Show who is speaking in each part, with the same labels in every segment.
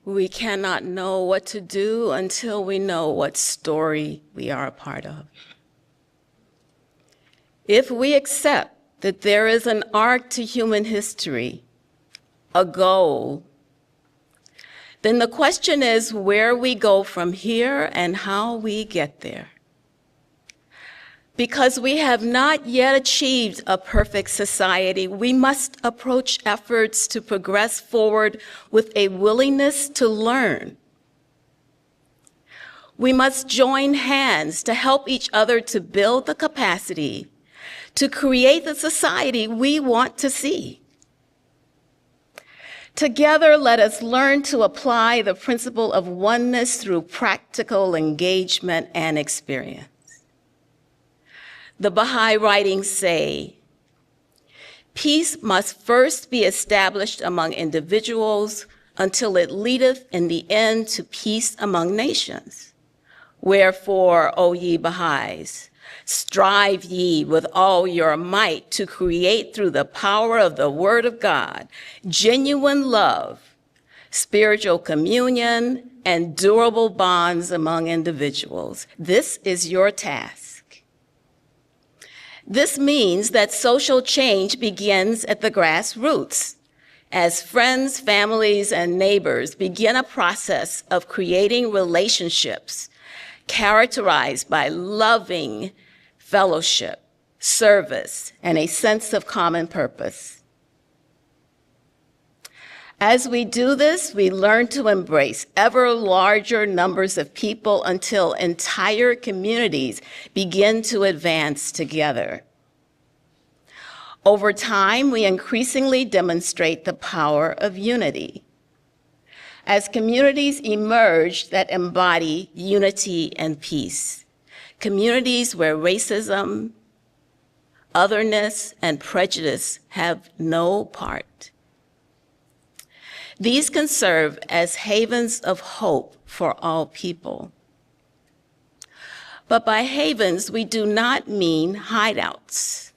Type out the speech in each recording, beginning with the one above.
Speaker 1: We cannot know what to do until we know what story we are a part of. If we accept that there is an arc to human history, a goal, then the question is where we go from here and how we get there. Because we have not yet achieved a perfect society, we must approach efforts to progress forward with a willingness to learn. We must join hands to help each other to build the capacity to create the society we want to see. Together, let us learn to apply the principle of oneness through practical engagement and experience. The Baha'i writings say, peace must first be established among individuals until it leadeth in the end to peace among nations. Wherefore, O ye Baha'is, strive ye with all your might to create through the power of the Word of God genuine love, spiritual communion, and durable bonds among individuals. This is your task. This means that social change begins at the grassroots, as friends, families, and neighbors begin a process of creating relationships characterized by loving fellowship, service, and a sense of common purpose. As we do this, we learn to embrace ever larger numbers of people until entire communities begin to advance together. Over time, we increasingly demonstrate the power of unity. As communities emerge that embody unity and peace, communities where racism, otherness, and prejudice have no part. These can serve as havens of hope for all people. But by havens, we do not mean hideouts.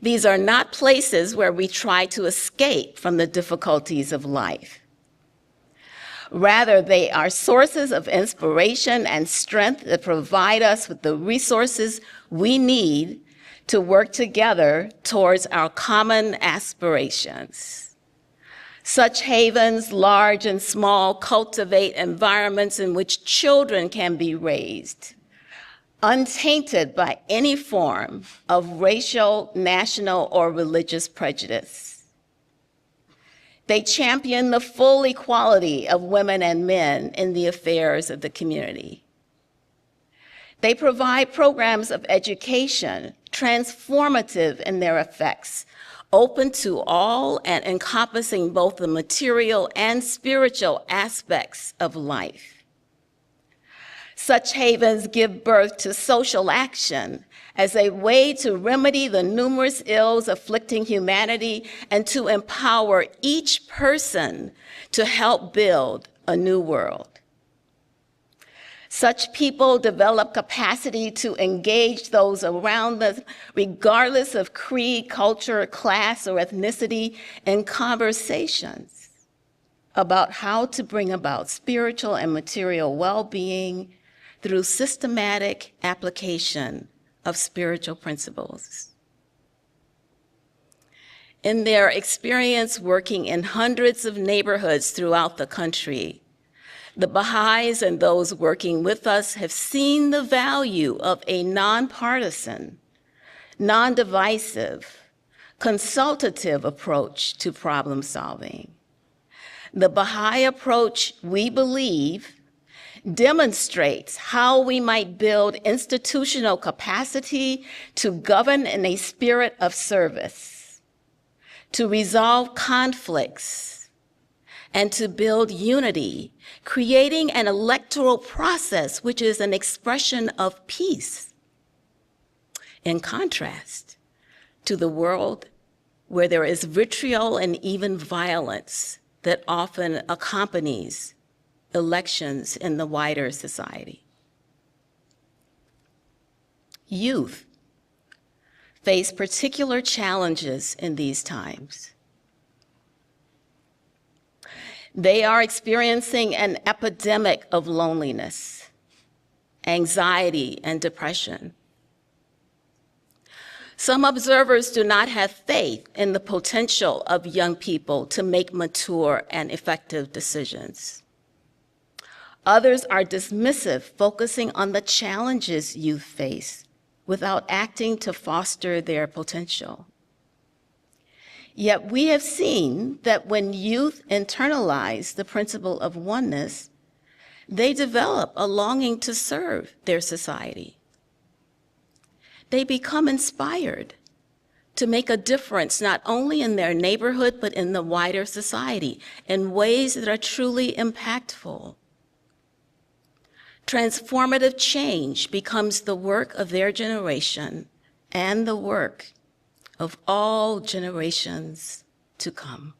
Speaker 1: These are not places where we try to escape from the difficulties of life. Rather, they are sources of inspiration and strength that provide us with the resources we need to work together towards our common aspirations. Such havens, large and small, cultivate environments in which children can be raised, untainted by any form of racial, national, or religious prejudice. They champion the full equality of women and men in the affairs of the community. They provide programs of education, transformative in their effects, open to all and encompassing both the material and spiritual aspects of life. Such havens give birth to social action as a way to remedy the numerous ills afflicting humanity and to empower each person to help build a new world. Such people develop capacity to engage those around them, regardless of creed, culture, class, or ethnicity, in conversations about how to bring about spiritual and material well-being through systematic application of spiritual principles. In their experience working in hundreds of neighborhoods throughout the country, the Baha'is and those working with us have seen the value of a nonpartisan, non-divisive, consultative approach to problem solving. The Baha'i approach, we believe, demonstrates how we might build institutional capacity to govern in a spirit of service, to resolve conflicts, and to build unity, creating an electoral process which is an expression of peace. In contrast to the world where there is vitriol and even violence that often accompanies elections in the wider society. Youth face particular challenges in these times. They are experiencing an epidemic of loneliness, anxiety, and depression. Some observers do not have faith in the potential of young people to make mature and effective decisions. Others are dismissive, focusing on the challenges youth face without acting to foster their potential. Yet we have seen that when youth internalize the principle of oneness, they develop a longing to serve their society. They become inspired to make a difference not only in their neighborhood, but in the wider society in ways that are truly impactful. Transformative change becomes the work of their generation and the work of all generations to come.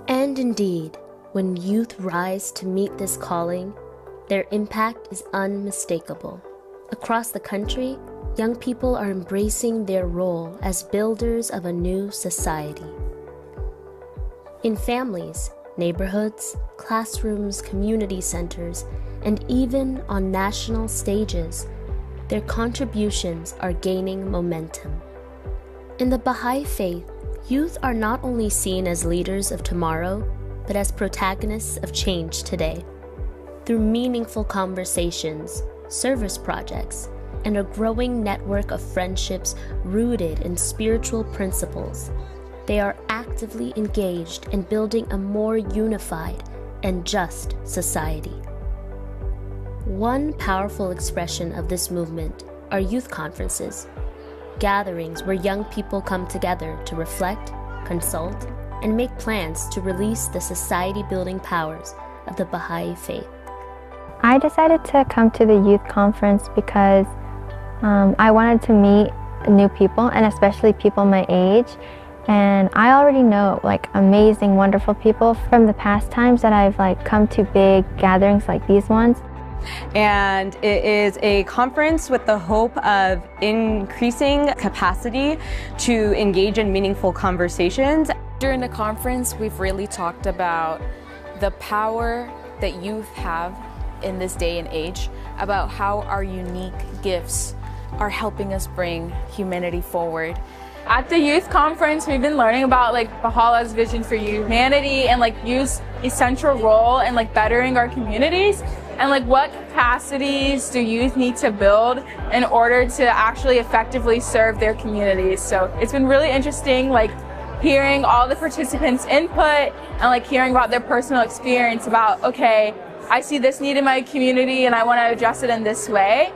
Speaker 2: And indeed, when youth rise to meet this calling, their impact is unmistakable. Across the country, young people are embracing their role as builders of a new society. In families, neighborhoods, classrooms, community centers, and even on national stages, their contributions are gaining momentum. In the Baha'i faith, youth are not only seen as leaders of tomorrow, but as protagonists of change today. Through meaningful conversations, service projects, and a growing network of friendships rooted in spiritual principles, they are actively engaged in building a more unified and just society. One powerful expression of this movement are youth conferences, gatherings where young people come together to reflect, consult, and make plans to release the society-building powers of the Baha'i faith.
Speaker 3: I decided to come to the youth conference because I wanted to meet new people, and especially people my age. And I already know amazing, wonderful people from the past times that I've come to big gatherings like these ones.
Speaker 4: And it is a conference with the hope of increasing capacity to engage in meaningful conversations.
Speaker 5: During the conference, we've really talked about the power that youth have in this day and age, about how our unique gifts are helping us bring humanity forward.
Speaker 6: At the youth conference, we've been learning about Baha'u'llah's vision for humanity and youth's essential role in bettering our communities, and what capacities do youth need to build in order to actually effectively serve their communities. So it's been really interesting hearing all the participants' input and hearing about their personal experience about, okay, I see this need in my community and I want to address it in this way.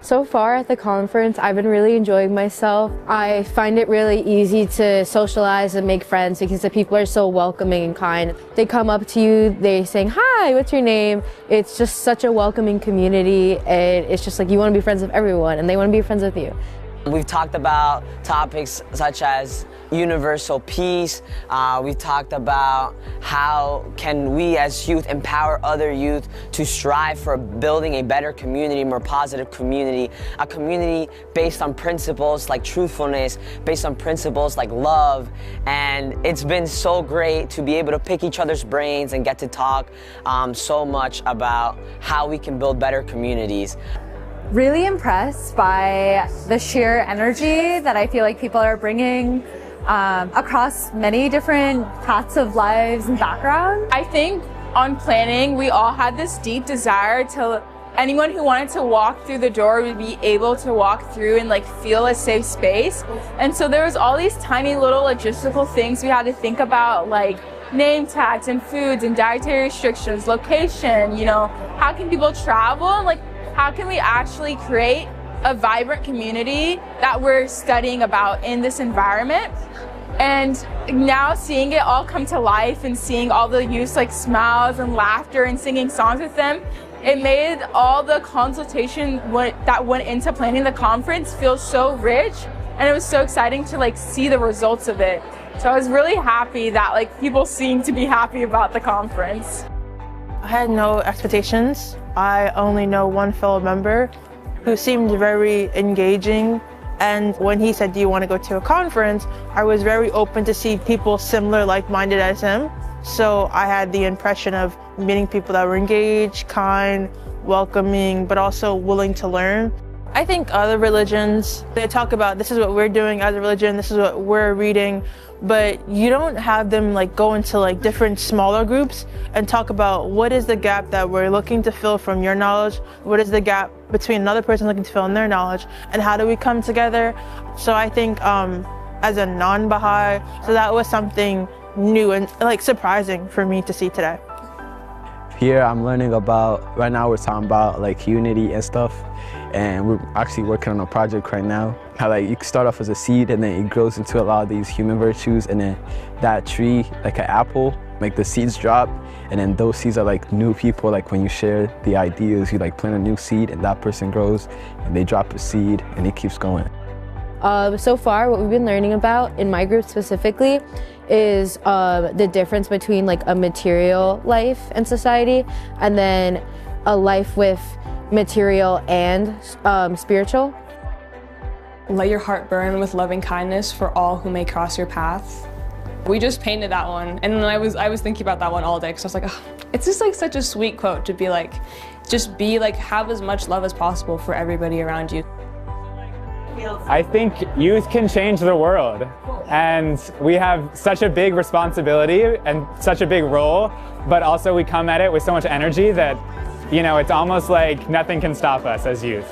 Speaker 7: So far at the conference, I've been really enjoying myself. I find it really easy to socialize and make friends because the people are so welcoming and kind. They come up to you, they saying, "Hi, what's your name?" It's just such a welcoming community, and it's just you want to be friends with everyone and they want to be friends with you.
Speaker 8: We've talked about topics such as universal peace. We've talked about how can we as youth empower other youth to strive for building a better community, more positive community, a community based on principles like truthfulness, based on principles like love. And it's been so great to be able to pick each other's brains and get to talk so much about how we can build better communities.
Speaker 9: Really impressed by the sheer energy that I feel people are bringing across many different paths of lives and backgrounds.
Speaker 6: I think on planning, we all had this deep desire to anyone who wanted to walk through the door would be able to walk through and feel a safe space. And so there was all these tiny little logistical things we had to think about, name tags and foods and dietary restrictions, location, how can people travel, and how can we actually create a vibrant community that we're studying about in this environment. And now seeing it all come to life and seeing all the youth smiles and laughter and singing songs with them, it made all the consultation that went into planning the conference feel so rich, and it was so exciting to see the results of it. So I was really happy that people seemed to be happy about the conference.
Speaker 10: I had no expectations. I only know one fellow member who seemed very engaging And when he said, do you want to go to a conference? I was very open to see people similar, like-minded as him. So I had the impression of meeting people that were engaged, kind, welcoming, but also willing to learn. I think other religions, they talk about this is what we're doing as a religion, this is what we're reading, but you don't have them like go into like different smaller groups and talk about what is the gap that we're looking to fill from your knowledge, what is the gap between another person looking to fill in their knowledge, and how do we come together? So I think as a non-Baha'i, so that was something new and like surprising for me to see today.
Speaker 11: Here I'm learning about, right now we're talking about like unity and stuff, and we're actually working on a project right now. How like you can start off as a seed and then it grows into a lot of these human virtues, and then that tree, like an apple, like the seeds drop, and then those seeds are like new people. Like when you share the ideas, you like plant a new seed and that person grows and they drop a seed and it keeps going.
Speaker 7: So far, what we've been learning about in my group specifically is the difference between like a material life and society, and then a life with material and spiritual.
Speaker 4: Let your heart burn with loving kindness for all who may cross your path. We just painted that one, and then I was thinking about that one all day because I was like, oh, it's just like such a sweet quote to be like, just be like, have as much love as possible for everybody around you.
Speaker 12: I think youth can change the world, and we have such a big responsibility and such a big role, but also we come at it with so much energy that, you know, it's almost like nothing can stop us as youth.